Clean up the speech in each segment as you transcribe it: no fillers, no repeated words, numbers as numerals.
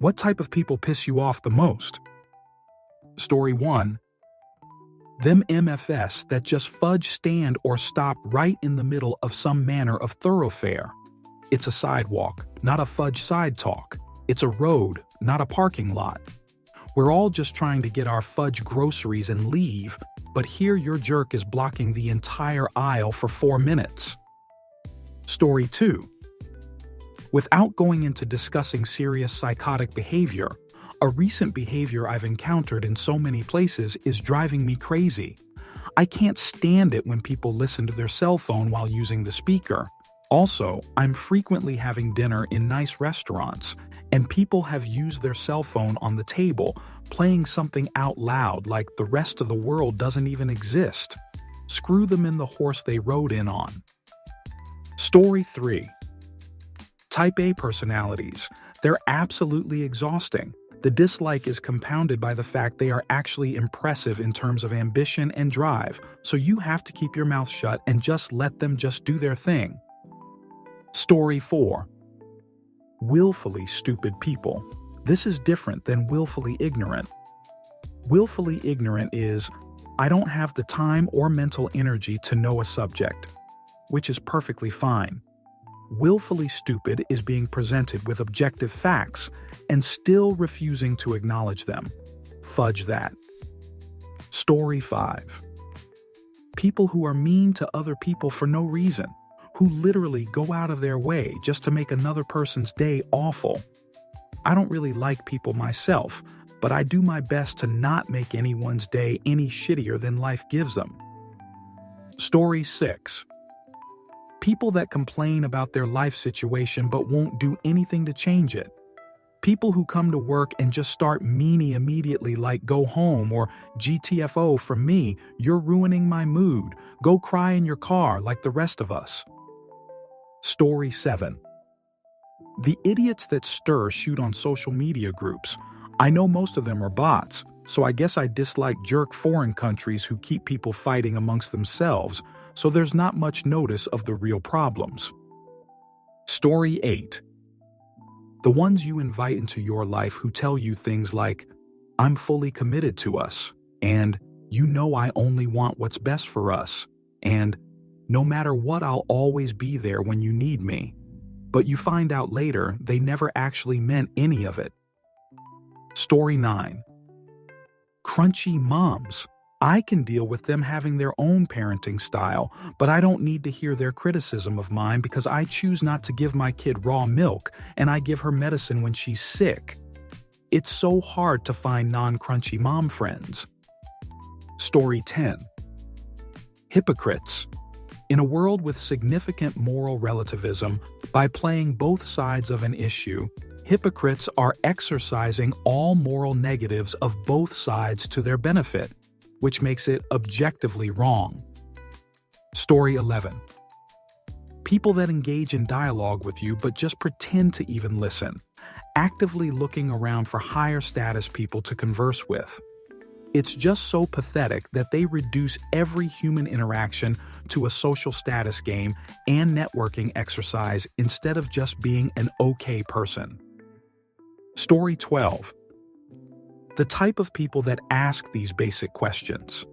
What type of people piss you off the most? Story 1. Them MFS that just fudge stand or stop right in the middle of some manner of thoroughfare. It's a sidewalk, not a fudge side talk. It's a road, not a parking lot. We're all just trying to get our fudge groceries and leave, but here your jerk is blocking the entire aisle for 4 minutes. Story 2. Without going into discussing serious psychotic behavior, a recent behavior I've encountered in so many places is driving me crazy. I can't stand it when people listen to their cell phone while using the speaker. Also, I'm frequently having dinner in nice restaurants, and people have used their cell phone on the table, playing something out loud like the rest of the world doesn't even exist. Screw them in the horse they rode in on. Story 3. Type A personalities. They're absolutely exhausting. The dislike is compounded by the fact they are actually impressive in terms of ambition and drive, so you have to keep your mouth shut and just let them just do their thing. Story 4. Willfully stupid people. This is different than willfully ignorant. Willfully ignorant is, I don't have the time or mental energy to know a subject, which is perfectly fine. Willfully stupid is being presented with objective facts and still refusing to acknowledge them. Fudge that. Story 5. People who are mean to other people for no reason, who literally go out of their way just to make another person's day awful. I don't really like people myself, but I do my best to not make anyone's day any shittier than life gives them. Story 6. People that complain about their life situation but won't do anything to change it. People who come to work and just start meanie immediately like go home or GTFO from me, you're ruining my mood, go cry in your car like the rest of us. Story 7. The idiots that stir shoot on social media groups. I know most of them are bots, so I guess I dislike jerk foreign countries who keep people fighting amongst themselves, so there's not much notice of the real problems. Story 8. The ones you invite into your life who tell you things like, I'm fully committed to us, and you know I only want what's best for us, and no matter what I'll always be there when you need me. But you find out later they never actually meant any of it. Story 9. Crunchy moms. I can deal with them having their own parenting style, but I don't need to hear their criticism of mine because I choose not to give my kid raw milk and I give her medicine when she's sick. It's so hard to find non-crunchy mom friends. Story 10. Hypocrites. In a world with significant moral relativism, by playing both sides of an issue, hypocrites are exercising all moral negatives of both sides to their benefit, which makes it objectively wrong. Story 11. People that engage in dialogue with you but just pretend to even listen, actively looking around for higher status people to converse with. It's just so pathetic that they reduce every human interaction to a social status game and networking exercise instead of just being an okay person. Story 12. The type of people that ask these basic questions,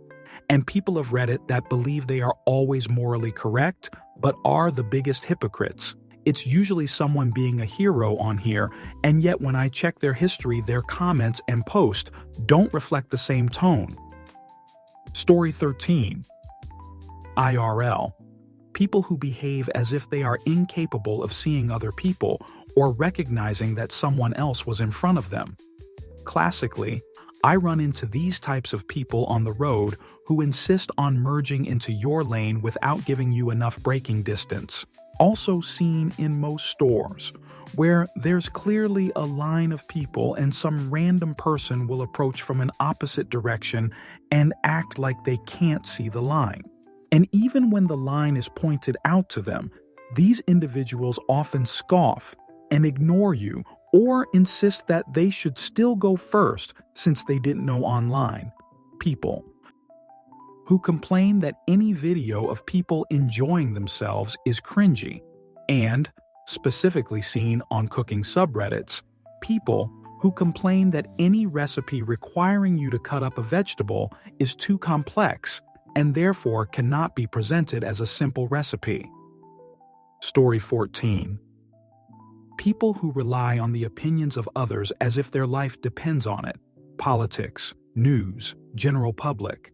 and people of Reddit that believe they are always morally correct, but are the biggest hypocrites. It's usually someone being a hero on here, and yet when I check their history, their comments and posts don't reflect the same tone. Story 13. IRL. People who behave as if they are incapable of seeing other people or recognizing that someone else was in front of them. Classically, I run into these types of people on the road who insist on merging into your lane without giving you enough braking distance. Also seen in most stores, where there's clearly a line of people and some random person will approach from an opposite direction and act like they can't see the line. And even when the line is pointed out to them, these individuals often scoff and ignore you or insist that they should still go first since they didn't know online. People who complain that any video of people enjoying themselves is cringy, and, specifically seen on cooking subreddits, people who complain that any recipe requiring you to cut up a vegetable is too complex and therefore cannot be presented as a simple recipe. Story 14. People who rely on the opinions of others as if their life depends on it. Politics, news, general public.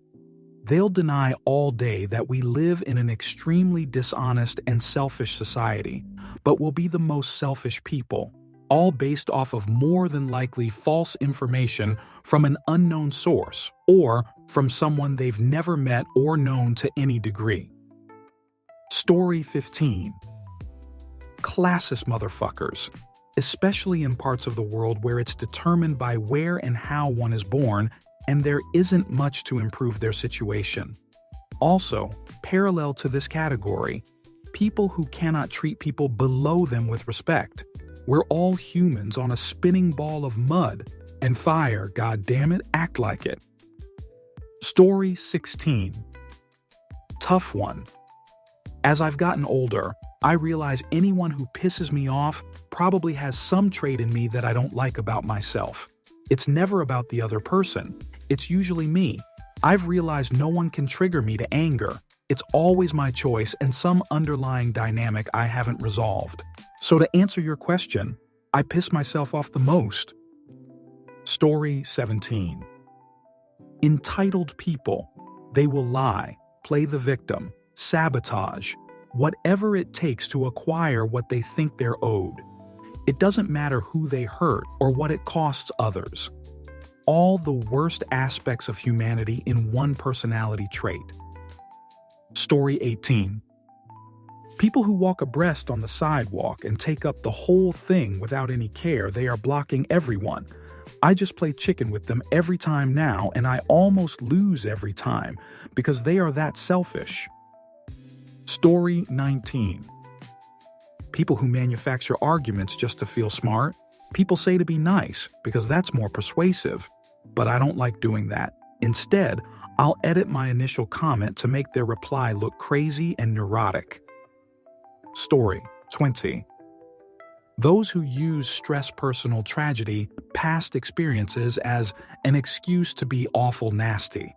They'll deny all day that we live in an extremely dishonest and selfish society, but will be the most selfish people, all based off of more than likely false information from an unknown source or from someone they've never met or known to any degree. Story 15. Classist motherfuckers, especially in parts of the world where it's determined by where and how one is born and there isn't much to improve their situation. Also, parallel to this category, people who cannot treat people below them with respect. We're all humans on a spinning ball of mud and fire, goddammit, act like it. Story 16. Tough one. As I've gotten older, I realize anyone who pisses me off probably has some trait in me that I don't like about myself. It's never about the other person. It's usually me. I've realized no one can trigger me to anger. It's always my choice and some underlying dynamic I haven't resolved. So to answer your question, I piss myself off the most. Story 17. Entitled people. They will lie, play the victim, sabotage, whatever it takes to acquire what they think they're owed. It doesn't matter who they hurt or what it costs others. All the worst aspects of humanity in one personality trait. Story 18. People who walk abreast on the sidewalk and take up the whole thing without any care, they are blocking everyone. I just play chicken with them every time now, and I almost lose every time because they are that selfish. Story 19. People who manufacture arguments just to feel smart. People say to be nice because that's more persuasive, but I don't like doing that. Instead, I'll edit my initial comment to make their reply look crazy and neurotic. Story 20. Those who use stress, personal tragedy, past experiences as an excuse to be awful nasty.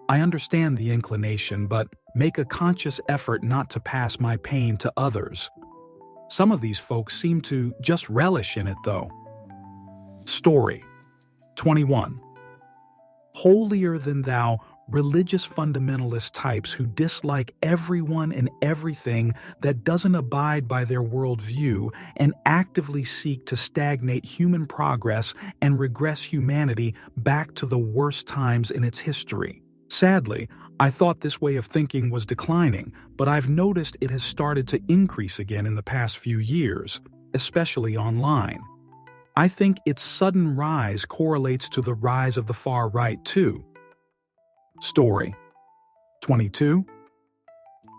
I understand the inclination, but make a conscious effort not to pass my pain to others. Some of these folks seem to just relish in it, though. Story 21. Holier-than-thou, religious fundamentalist types who dislike everyone and everything that doesn't abide by their worldview and actively seek to stagnate human progress and regress humanity back to the worst times in its history. Sadly, I thought this way of thinking was declining, but I've noticed it has started to increase again in the past few years, especially online. I think its sudden rise correlates to the rise of the far right too. Story 22.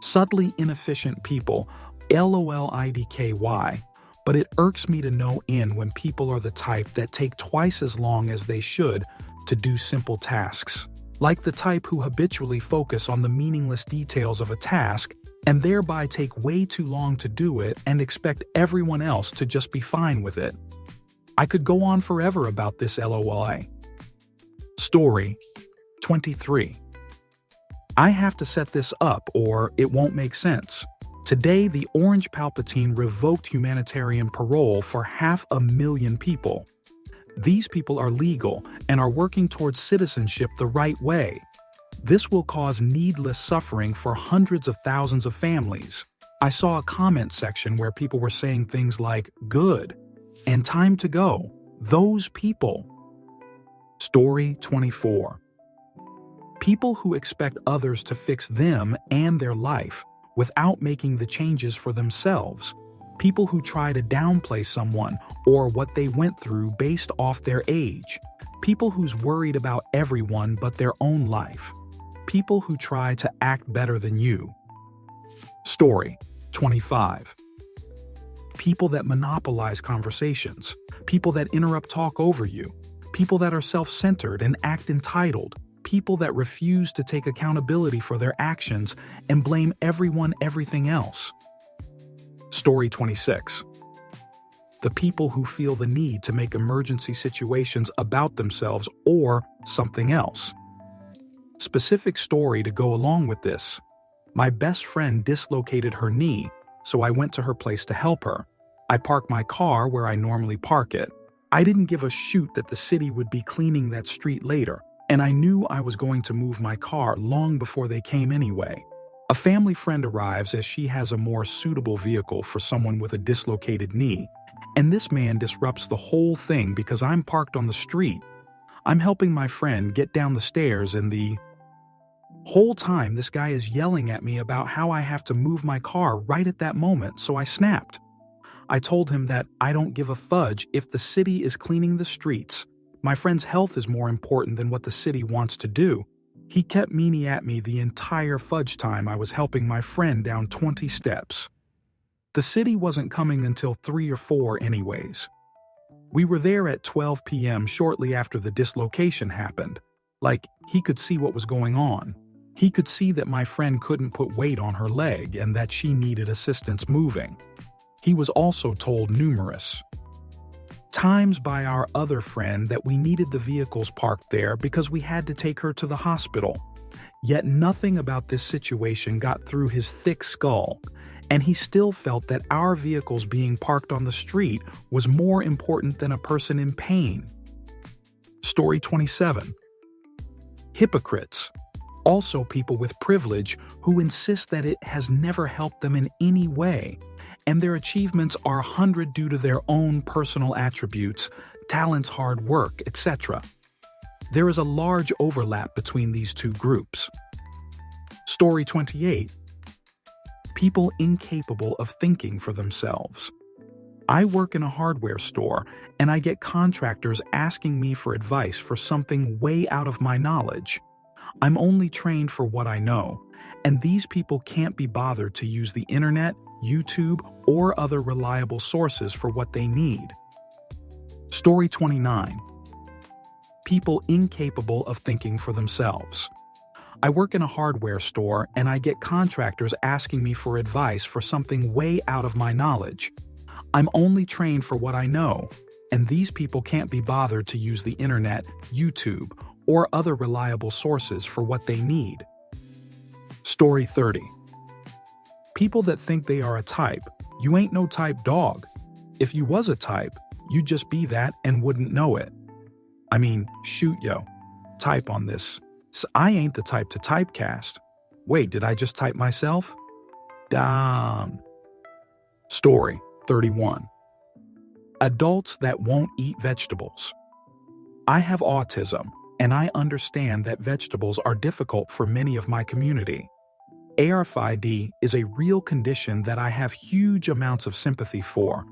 Subtly inefficient people, LOLIDKY, but it irks me to no end when people are the type that take twice as long as they should to do simple tasks. Like the type who habitually focus on the meaningless details of a task and thereby take way too long to do it and expect everyone else to just be fine with it. I could go on forever about this LOLI. Story 23. I have to set this up or it won't make sense. Today, the Orange Palpatine revoked humanitarian parole for 500,000 people. These people are legal and are working towards citizenship the right way. This will cause needless suffering for hundreds of thousands of families. I saw a comment section where people were saying things like, good, and time to go. Those people. Story 24. People who expect others to fix them and their life without making the changes for themselves. People who try to downplay someone or what they went through based off their age. People who's worried about everyone but their own life. People who try to act better than you. Story 25. People that monopolize conversations. People that interrupt talk over you. People that are self-centered and act entitled. People that refuse to take accountability for their actions and blame everyone, everything else. Story 26. the people who feel the need to make emergency situations about themselves or something else. Specific story to go along with this. My best friend dislocated her knee, so I went to her place to help her. I parked my car where I normally park it. I didn't give a shoot that the city would be cleaning that street later, and I knew I was going to move my car long before they came anyway. A family friend arrives as she has a more suitable vehicle for someone with a dislocated knee, and this man disrupts the whole thing because I'm parked on the street. I'm helping my friend get down the stairs, and the whole time this guy is yelling at me about how I have to move my car right at that moment, so I snapped. I told him that I don't give a fudge if the city is cleaning the streets. My friend's health is more important than what the city wants to do. He kept meaning at me the entire fudge time I was helping my friend down 20 steps. The city wasn't coming until 3 or 4 anyways. We were there at 12 p.m. shortly after the dislocation happened. Like, he could see what was going on. He could see that my friend couldn't put weight on her leg and that she needed assistance moving. He was also told numerous times by our other friend that we needed the vehicles parked there because we had to take her to the hospital. Yet nothing about this situation got through his thick skull, and he still felt that our vehicles being parked on the street was more important than a person in pain. Story 27. Hypocrites. Also people with privilege who insist that it has never helped them in any way, and their achievements are 100 due to their own personal attributes, talents, hard work, etc. There is a large overlap between these two groups. Story 28. People incapable of thinking for themselves. I work in a hardware store, and I get contractors asking me for advice for something way out of my knowledge. I'm only trained for what I know, and these people can't be bothered to use the internet, YouTube, or other reliable sources for what they need. Story 29. People incapable of thinking for themselves. I work in a hardware store, and I get contractors asking me for advice for something way out of my knowledge. I'm only trained for what I know, and these people can't be bothered to use the internet, YouTube, or other reliable sources for what they need. Story 30. People that think they are a type. You ain't no type, dog. If you was a type, you'd just be that and wouldn't know it. I mean, shoot yo. Type on this. So I ain't the type to typecast. Wait, did I just type myself? Damn. Story 31. Adults that won't eat vegetables. I have autism, and I understand that vegetables are difficult for many of my community. ARFID is a real condition that I have huge amounts of sympathy for,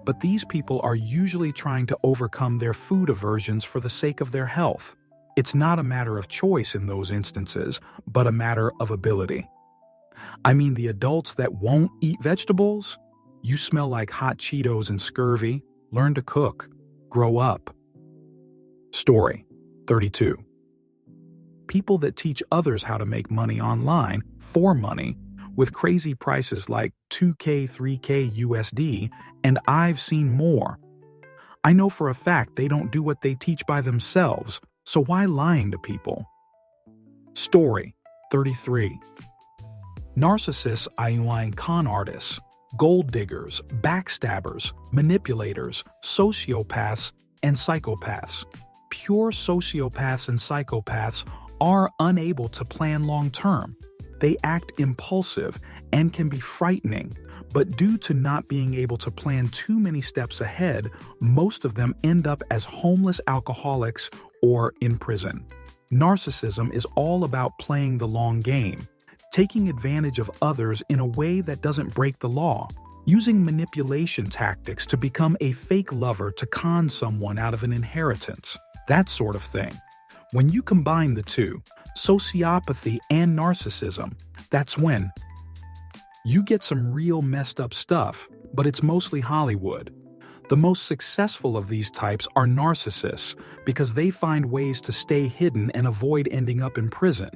but these people are usually trying to overcome their food aversions for the sake of their health. It's not a matter of choice in those instances, but a matter of ability. I mean, the adults that won't eat vegetables? You smell like hot Cheetos and scurvy. Learn to cook. Grow up. Story 32. People that teach others how to make money online for money with crazy prices like 2K, 3K USD, and I've seen more. I know for a fact they don't do what they teach by themselves, so why lying to people? Story 33. Narcissists, ayuan con artists, gold diggers, backstabbers, manipulators, sociopaths, and psychopaths. Pure sociopaths and psychopaths are unable to plan long-term. They act impulsive and can be frightening, but due to not being able to plan too many steps ahead, most of them end up as homeless alcoholics or in prison. Narcissism is all about playing the long game, taking advantage of others in a way that doesn't break the law, using manipulation tactics to become a fake lover to con someone out of an inheritance, that sort of thing. When you combine the two, sociopathy and narcissism, that's when you get some real messed up stuff, but it's mostly Hollywood. The most successful of these types are narcissists because they find ways to stay hidden and avoid ending up in prison.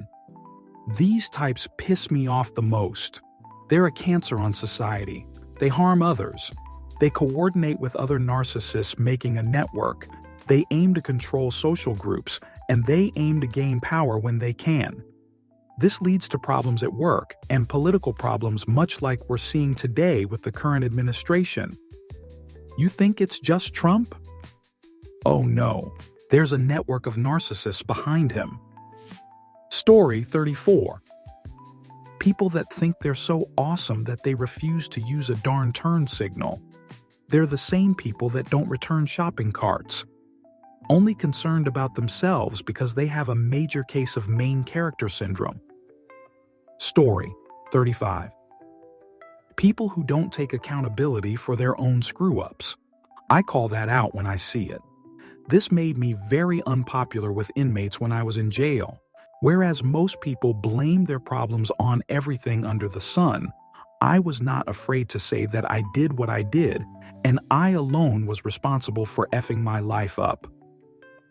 These types piss me off the most. They're a cancer on society. They harm others. They coordinate with other narcissists, making a network. They aim to control social groups, and they aim to gain power when they can. This leads to problems at work and political problems, much like we're seeing today with the current administration. You think it's just Trump? Oh no, there's a network of narcissists behind him. Story 34. People that think they're so awesome that they refuse to use a darn turn signal. They're the same people that don't return shopping carts, only concerned about themselves because they have a major case of main character syndrome. Story 35. People who don't take accountability for their own screw-ups. I call that out when I see it. This made me very unpopular with inmates when I was in jail. Whereas most people blame their problems on everything under the sun, I was not afraid to say that I did what I did, and I alone was responsible for effing my life up.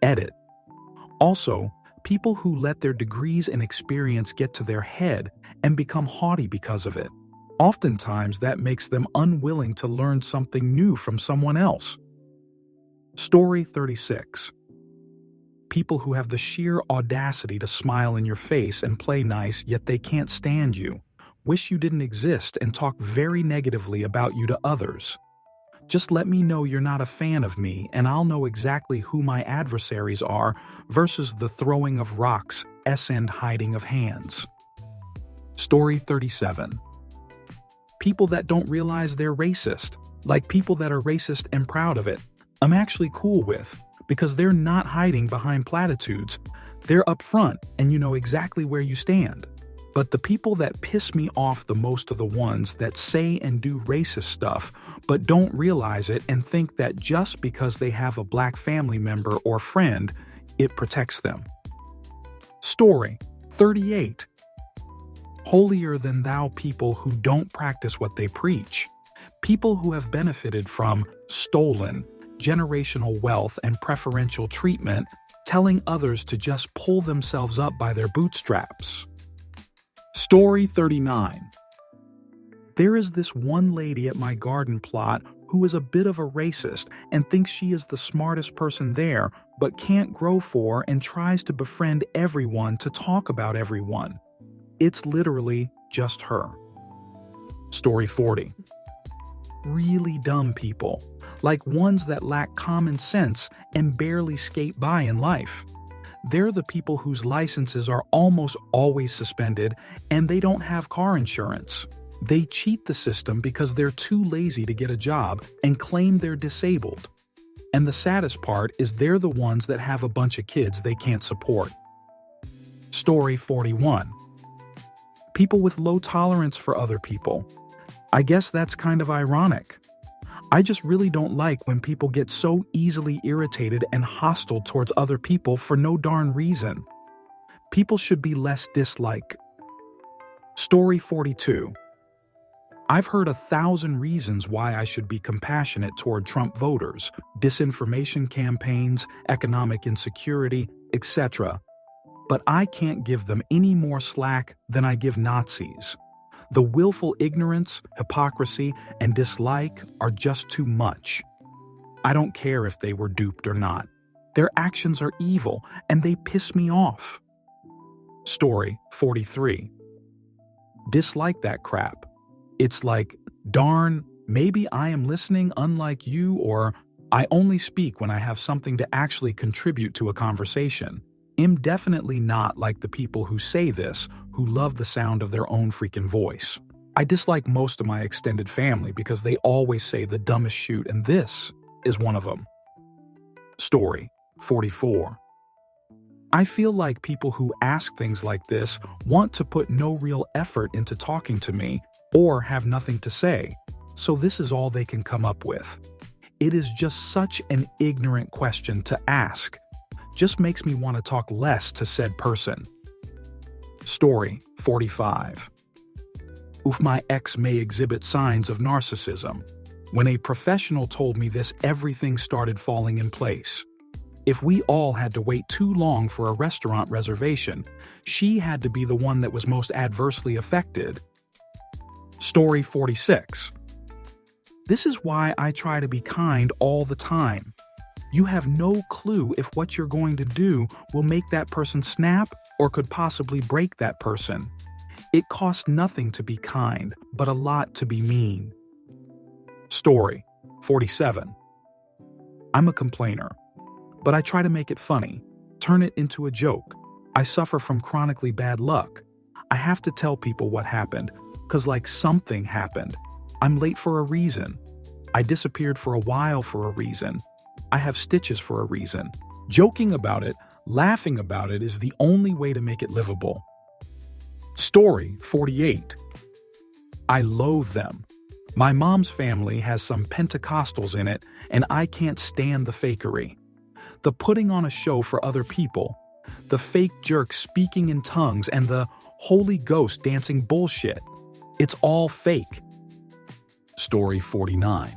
Edit. Also, people who let their degrees and experience get to their head and become haughty because of it. Oftentimes, that makes them unwilling to learn something new from someone else. Story 36. People who have the sheer audacity to smile in your face and play nice, yet they can't stand you, wish you didn't exist, and talk very negatively about you to others. Just let me know you're not a fan of me, and I'll know exactly who my adversaries are versus the throwing of rocks and hiding of hands. Story 37. People that don't realize they're racist, like people that are racist and proud of it, I'm actually cool with, because they're not hiding behind platitudes. They're upfront and you know exactly where you stand. But the people that piss me off the most are the ones that say and do racist stuff, but don't realize it and think that just because they have a black family member or friend, it protects them. Story 38. Holier than thou people who don't practice what they preach. People who have benefited from stolen, generational wealth and preferential treatment, telling others to just pull themselves up by their bootstraps. Story 39. There is this one lady at my garden plot who is a bit of a racist and thinks she is the smartest person there, but can't grow for and tries to befriend everyone to talk about everyone. It's literally just her. Story 40. Really dumb people, like ones that lack common sense and barely skate by in life. They're the people whose licenses are almost always suspended and they don't have car insurance. They cheat the system because they're too lazy to get a job and claim they're disabled. And the saddest part is they're the ones that have a bunch of kids they can't support. Story 41. People with low tolerance for other people. I guess that's kind of ironic. I just really don't like when people get so easily irritated and hostile towards other people for no darn reason. People should be less dislike. Story 42. I've heard 1,000 reasons why I should be compassionate toward Trump voters, disinformation campaigns, economic insecurity, etc. But I can't give them any more slack than I give Nazis. The willful ignorance, hypocrisy, and dislike are just too much. I don't care if they were duped or not. Their actions are evil, and they piss me off. Story 43. Dislike that crap. It's like, darn, maybe I am listening unlike you, or I only speak when I have something to actually contribute to a conversation. I'm definitely not like the people who say this, who love the sound of their own freaking voice. I dislike most of my extended family because they always say the dumbest shit, and this is one of them. Story 44. I feel like people who ask things like this want to put no real effort into talking to me or have nothing to say, so this is all they can come up with. It is just such an ignorant question to ask. Just makes me want to talk less to said person. Story 45. Oof, my ex may exhibit signs of narcissism. When a professional told me this, everything started falling in place. If we all had to wait too long for a restaurant reservation, she had to be the one that was most adversely affected. Story 46. This is why I try to be kind all the time. You have no clue if what you're going to do will make that person snap or could possibly break that person. It costs nothing to be kind, but a lot to be mean. Story 47. I'm a complainer, but I try to make it funny, turn it into a joke. I suffer from chronically bad luck. I have to tell people what happened, 'cause like something happened. I'm late for a reason. I disappeared for a while for a reason. I have stitches for a reason. Joking about it, laughing about it is the only way to make it livable. Story 48. I loathe them. My mom's family has some Pentecostals in it, and I can't stand the fakery. The putting on a show for other people, the fake jerks speaking in tongues, and the Holy Ghost dancing bullshit. It's all fake. Story 49.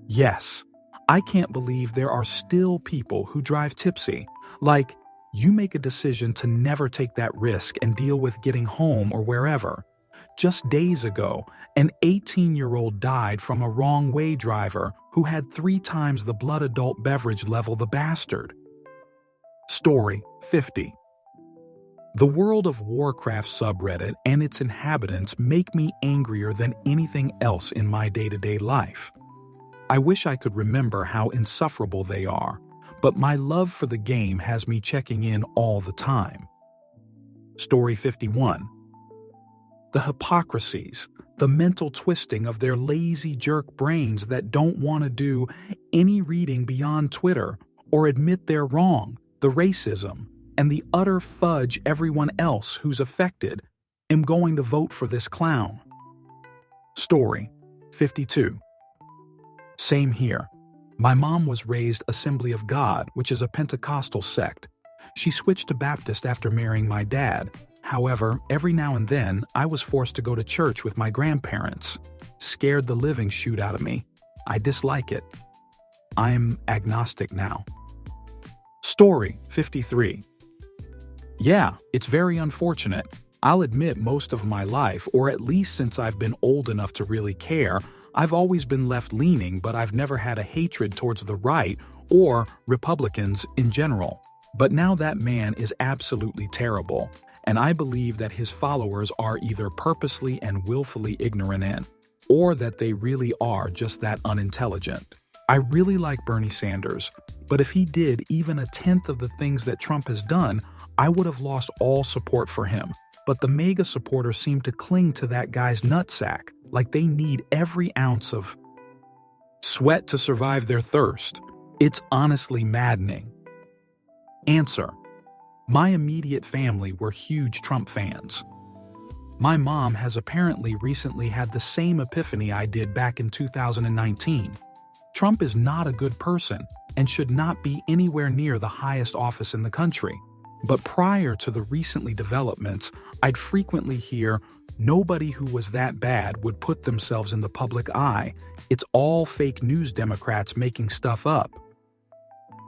Yes, I can't believe there are still people who drive tipsy. Like, you make a decision to never take that risk and deal with getting home or wherever. Just days ago, an 18-year-old died from a wrong-way driver who had 3 times the blood adult beverage level, the bastard. Story 50. The World of Warcraft subreddit and its inhabitants make me angrier than anything else in my day-to-day life. I wish I could remember how insufferable they are, but my love for the game has me checking in all the time. Story 51. The hypocrisies, the mental twisting of their lazy jerk brains that don't want to do any reading beyond Twitter or admit they're wrong, the racism, and the utter fudge everyone else who's affected am going to vote for this clown. Story 52. Same here. My mom was raised Assembly of God, which is a Pentecostal sect. She switched to Baptist after marrying my dad. However, every now and then, I was forced to go to church with my grandparents. Scared the living shoot out of me. I dislike it. I'm agnostic now. Story 53. Yeah, it's very unfortunate. I'll admit most of my life, or at least since I've been old enough to really care, I've always been left-leaning, but I've never had a hatred towards the right or Republicans in general. But now that man is absolutely terrible, and I believe that his followers are either purposely and willfully ignorant in, or that they really are just that unintelligent. I really like Bernie Sanders, but if he did even a tenth of the things that Trump has done, I would have lost all support for him. But the MAGA supporters seem to cling to that guy's nutsack, like they need every ounce of sweat to survive their thirst. It's honestly maddening. Answer. My immediate family were huge Trump fans. My mom has apparently recently had the same epiphany I did back in 2019. Trump is not a good person and should not be anywhere near the highest office in the country. But prior to the recently developments, I'd frequently hear nobody who was that bad would put themselves in the public eye. It's all fake news Democrats making stuff up.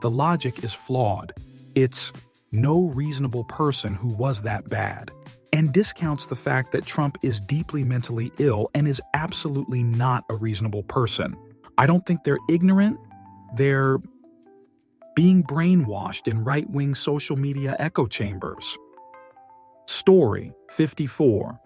The logic is flawed. It's no reasonable person who was that bad, and discounts the fact that Trump is deeply mentally ill and is absolutely not a reasonable person. I don't think they're ignorant. They're being brainwashed in right-wing social media echo chambers. Story 54.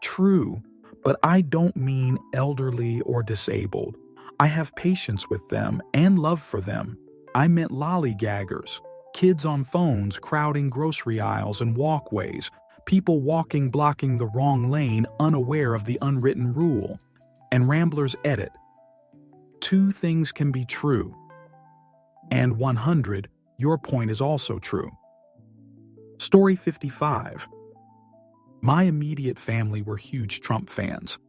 True, but I don't mean elderly or disabled. I have patience with them and love for them. I meant lollygaggers, kids on phones crowding grocery aisles and walkways, people walking blocking the wrong lane unaware of the unwritten rule. And Rambler's edit. 2 things can be true. And 100, your point is also true. Story 55. My immediate family were huge Trump fans.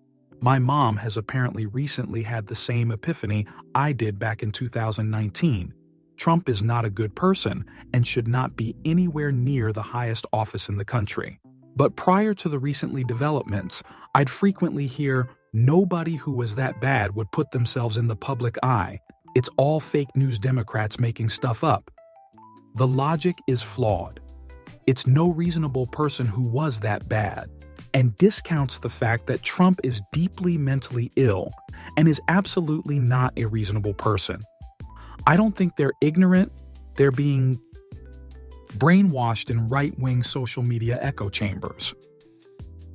My mom has apparently recently had the same epiphany I did back in 2019. Trump is not a good person and should not be anywhere near the highest office in the country. But prior to the recently developments, I'd frequently hear nobody who was that bad would put themselves in the public eye. It's all fake news Democrats making stuff up. The logic is flawed. It's no reasonable person who was that bad. and discounts the fact that Trump is deeply mentally ill and is absolutely not a reasonable person. I don't think they're ignorant, they're being brainwashed in right-wing social media echo chambers.